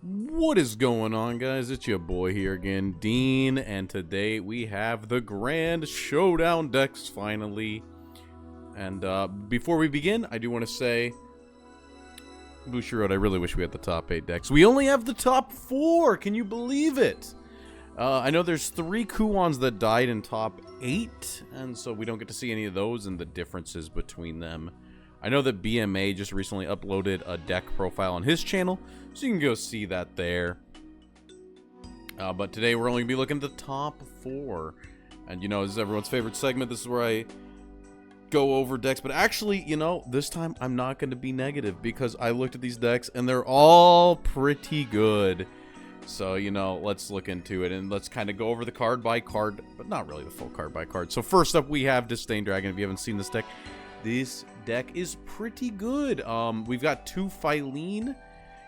What is going on, guys? It's your boy here again, Dean, and today we have the Grand Showdown decks finally. And before we begin, I do want to say, Bushiroad, I really wish we had the top 8 decks. We only have the top 4! Can you believe it? I know there's 3 Kuons that died in top 8, and so we don't get to see any of those and the differences between them. I know that BMA just recently uploaded a deck profile on his channel, so you can go see that there. But today we're only going to be looking at the top 4. And, you know, this is everyone's favorite segment. This is where I go over decks. But actually, you know, this time I'm not going to be negative because I looked at these decks and they're all pretty good. So, you know, let's look into it and let's kind of go over the card by card, but not really the full card by card. So first up, we have Disdain Dragon. If you haven't seen this deck is pretty good. We've got 2 Phylene.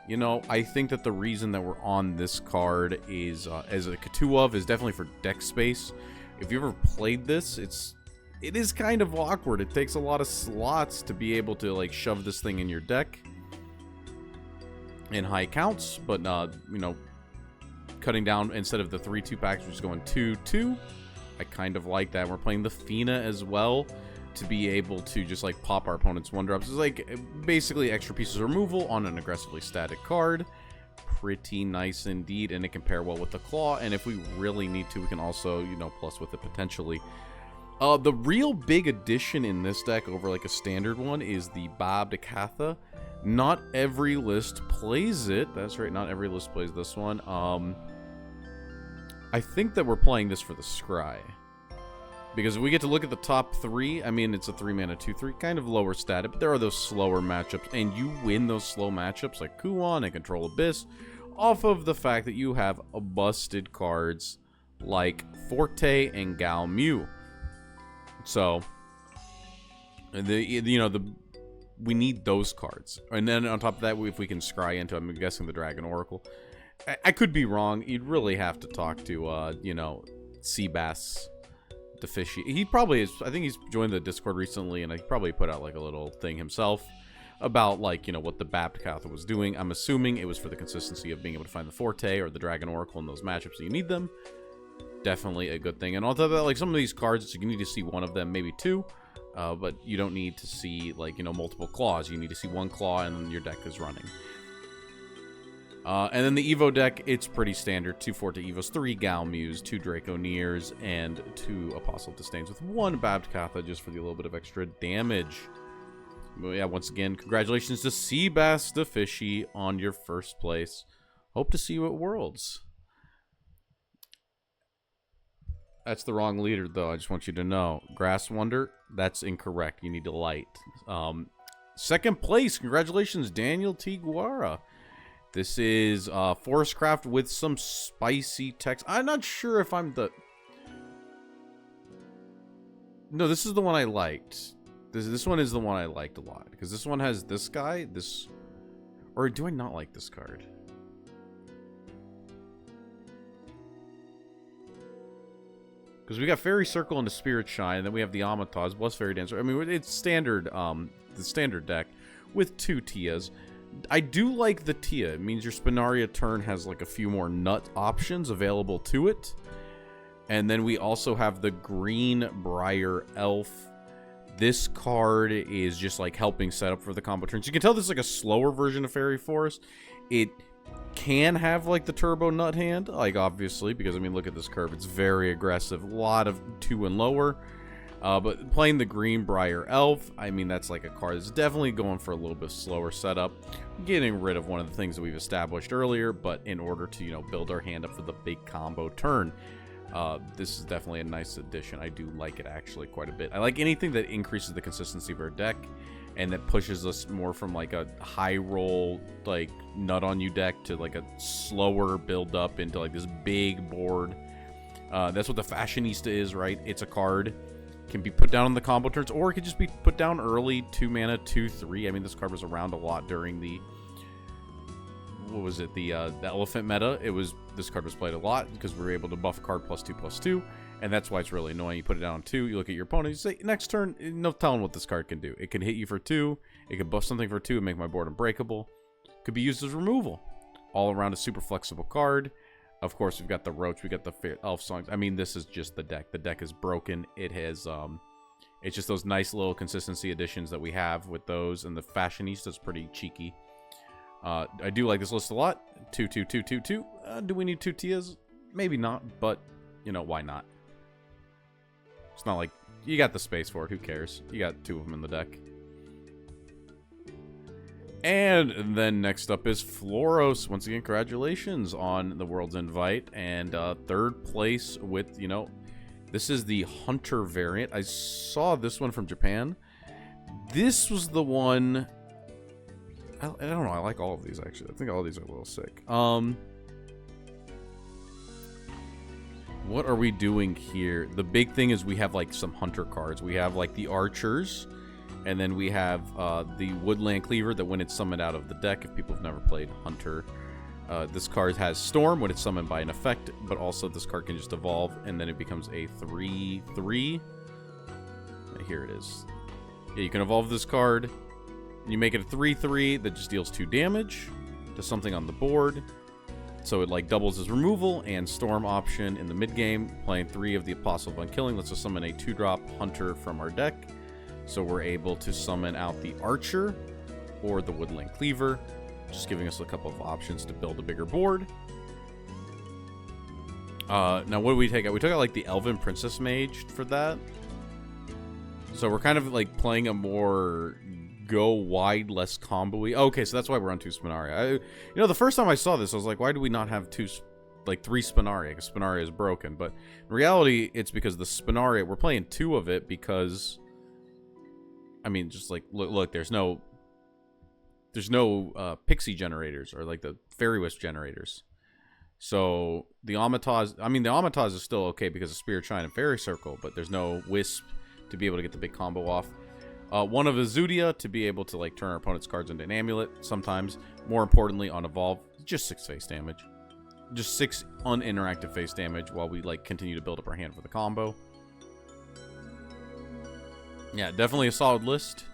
You know, I think that the reason that we're on this card is, as a two of, is definitely for deck space. If you ever played this, it is kind of awkward. It takes a lot of slots to be able to, like, shove this thing in your deck in high counts, but, you know, cutting down, instead of the 3-2 packs, we're just going 2-2. I kind of like that. We're playing the Fina as well, to be able to just, like, pop our opponent's 1-drops. It's like basically extra pieces of removal on an aggressively static card. Pretty nice indeed, and it can pair well with the Claw, and if we really need to, we can also, you know, plus with it potentially. The real big addition in this deck over, like, a standard one is the Babdakatha. Not every list plays it. That's right, not every list plays this one. I think that we're playing this for the Scry. Because if we get to look at the top 3, I mean, it's a 3-mana 2/3, kind of lower stat, but there are those slower matchups, and you win those slow matchups like Kuon and Control Abyss off of the fact that you have busted cards like Forte and Gal Mew. So, we need those cards. And then on top of that, if we can scry into, I'm guessing, the Dragon Oracle. I could be wrong. You'd really have to talk to, you know, Seabass. Fishy. He probably is. I think he's joined the Discord recently, and he probably put out like a little thing himself about, like, you know, what the Babdakatha was doing. I'm assuming it was for the consistency of being able to find the Forte or the Dragon Oracle in those matchups that you need them. Definitely a good thing. And on top of that, like, some of these cards, you need to see one of them, maybe 2, but you don't need to see, like, you know, multiple claws. You need to see 1 claw, and then your deck is running. And then the Evo deck, it's pretty standard. 2 Forte Evos, 3 Gal Mews, 2 Draconeers, and 2 Apostle Disdains with 1 Babdakatha just for the little bit of extra damage. But yeah, once again, congratulations to Seabass the Fishy on your first place. Hope to see you at Worlds. That's the wrong leader, though. I just want you to know. Grass Wonder, that's incorrect. You need to light. Second place, congratulations, Daniel T. Guara. This is Forestcraft with some spicy text. I'm not sure if I'm the... No, this is the one I liked. This one is the one I liked a lot. Because this one has this guy, this... Or do I not like this card? Because we got Fairy Circle and the Spirit Shine, and then we have the Amataz plus Fairy Dancer. I mean, it's standard, the standard deck with 2 Tias. I do like the Tia. It means your Spinaria turn has, like, a few more nut options available to it. And then we also have the Green Briar Elf. This card is just, like, helping set up for the combo turns. You can tell this is, like, a slower version of Fairy Forest. It can have, like, the Turbo Nut Hand, like, obviously, because, I mean, look at this curve. It's very aggressive. A lot of 2 and lower. But playing the Green Briar Elf, I mean, that's like a card that's definitely going for a little bit slower setup. Getting rid of one of the things that we've established earlier, but in order to, you know, build our hand up for the big combo turn. This is definitely a nice addition. I do like it, actually, quite a bit. I like anything that increases the consistency of our deck and that pushes us more from, like, a high roll, like, nut on you deck to, like, a slower build up into, like, this big board. That's what the Fashionista is, right? It's a card. Can be put down on the combo turns, or it could just be put down early, 2 mana, 2/3. I mean, this card was around a lot during the, what was it, the Elephant meta. This card was played a lot because we were able to buff a card +2/+2, and that's why it's really annoying. You put it down on 2, you look at your opponent, you say, next turn, no telling what this card can do. It can hit you for 2, it can buff something for 2 and make my board unbreakable. Could be used as removal. All around a super flexible card. Of course, we've got the Roach, we got the Elf Songs. I mean, this is just the deck. The deck is broken. It has, it's just those nice little consistency additions that we have with those, and the Fashionista's pretty cheeky. I do like this list a lot. 2, 2, 2, 2, 2. Do we need 2 Tias? Maybe not, but, you know, why not? It's not like, you got the space for it, who cares? You got 2 of them in the deck. And then next up is Floros. Once again, congratulations on the World's Invite. And 3rd place with, you know, this is the Hunter variant. I saw this one from Japan. This was the one... I don't know, I like all of these, actually. I think all of these are a little sick. What are we doing here? The big thing is we have, like, some Hunter cards. We have, like, the Archers... And then we have the Woodland Cleaver that when it's summoned out of the deck, if people have never played Hunter, this card has Storm when it's summoned by an effect, but also this card can just evolve, and then it becomes a 3/3. Here it is. Yeah, you can evolve this card, and you make it a 3/3 that just deals 2 damage to something on the board. So it like doubles as removal and Storm option in the mid-game. Playing 3 of the Apostle of Unkilling lets us summon a 2-drop Hunter from our deck. So we're able to summon out the Archer or the Woodland Cleaver, just giving us a couple of options to build a bigger board. Now what do we take out? We took out like the Elven Princess Mage for that. So we're kind of like playing a more go wide, less combo-y. Okay, so that's why we're on 2 Spinaria. You know, the first time I saw this, I was like, why do we not have 3 Spinaria? Because Spinaria is broken. But in reality, it's because the Spinaria, we're playing 2 of it because... I mean, just like, look, there's no pixie generators or like the Fairy Wisp generators. So the Amataz, I mean, the Amataz is still okay because of Spirit Shine and Fairy Circle, but there's no Wisp to be able to get the big combo off. One of Azudia to be able to like turn our opponent's cards into an amulet sometimes. More importantly, on Evolve, just 6 face damage. Just 6 uninteractive face damage while we like continue to build up our hand for the combo. Yeah, definitely a solid list.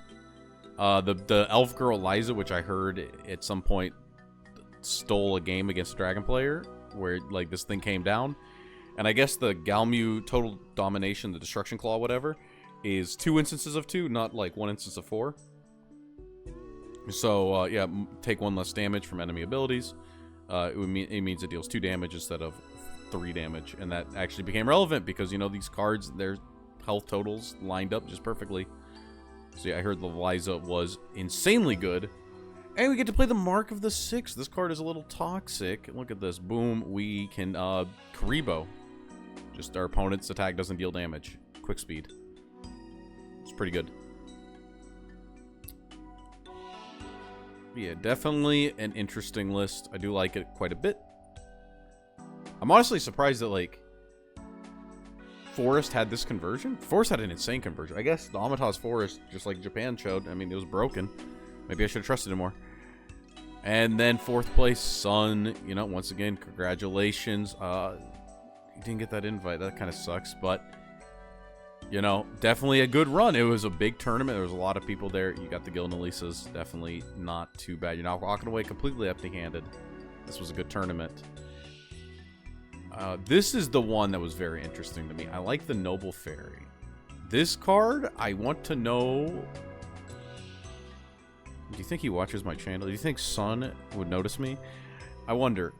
The Elf Girl Liza, which I heard at some point stole a game against a Dragon player, where like this thing came down. And I guess the Galmu Total Domination, the Destruction Claw, whatever, is 2 instances of 2, not like 1 instance of 4. So, yeah, take 1 less damage from enemy abilities. It means it deals 2 damage instead of 3 damage. And that actually became relevant because, you know, these cards, they're health totals lined up just perfectly. So yeah, I heard the Liza was insanely good. And we get to play the Mark of the Sixth. This card is a little toxic. Look at this. Boom. We can Karibo. Just our opponent's attack doesn't deal damage. Quick speed. It's pretty good. Yeah, definitely an interesting list. I do like it quite a bit. I'm honestly surprised that like Forest had this conversion. Forest had an insane conversion. I guess the Amataz Forest, just like Japan showed, I mean, it was broken. Maybe I should have trusted it more. And then 4th place, Sun. You know, once again, congratulations. You didn't get that invite. That kind of sucks. But, you know, definitely a good run. It was a big tournament. There was a lot of people there. You got the Gilnelisas. Definitely not too bad. You're not walking away completely empty-handed. This was a good tournament. This is the one that was very interesting to me. I like the Noble Fairy. This card, I want to know... Do you think he watches my channel? Do you think Sun would notice me? I wonder.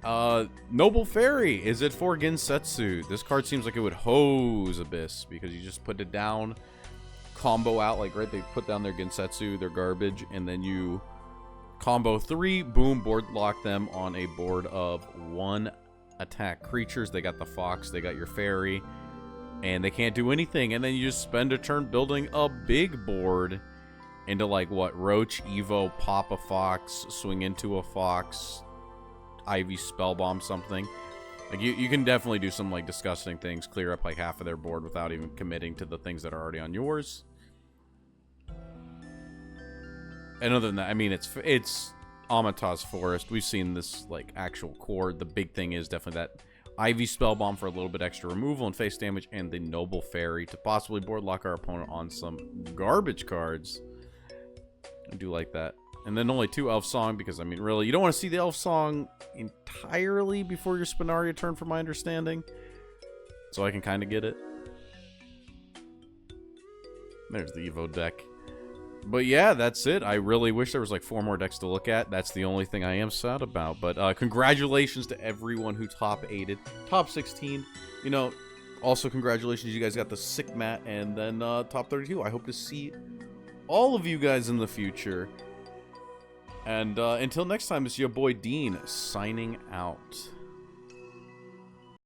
Noble Fairy. Is it for Gensetsu? This card seems like it would hose Abyss because you just put it down, combo out, like, right? They put down their Gensetsu, their garbage, and then you combo 3, boom, board lock them on a board of 1 attack creatures. They got the Fox, they got your Fairy, and they can't do anything. And then you just spend a turn building a big board into like what? Roach, Evo, pop a Fox, swing into a Fox, Ivy Spellbomb something. Like you can definitely do some like disgusting things, clear up like half of their board without even committing to the things that are already on yours. And other than that, I mean, it's Amataz Forest. We've seen this like actual core. The big thing is definitely that Ivy Spellbomb for a little bit extra removal and face damage, and the Noble Fairy to possibly board lock our opponent on some garbage cards. I do like that. And then only 2 Elf Song, because, I mean, really, you don't want to see the Elf Song entirely before your Spinaria turn, from my understanding. So I can kind of get it. There's the Evo deck. But yeah, that's it. I really wish there was like 4 more decks to look at. That's the only thing I am sad about. But congratulations to everyone who top 8'd. Top 16. You know, also congratulations, you guys got the sick mat. And then top 32. I hope to see all of you guys in the future. And until next time, it's your boy Dean signing out.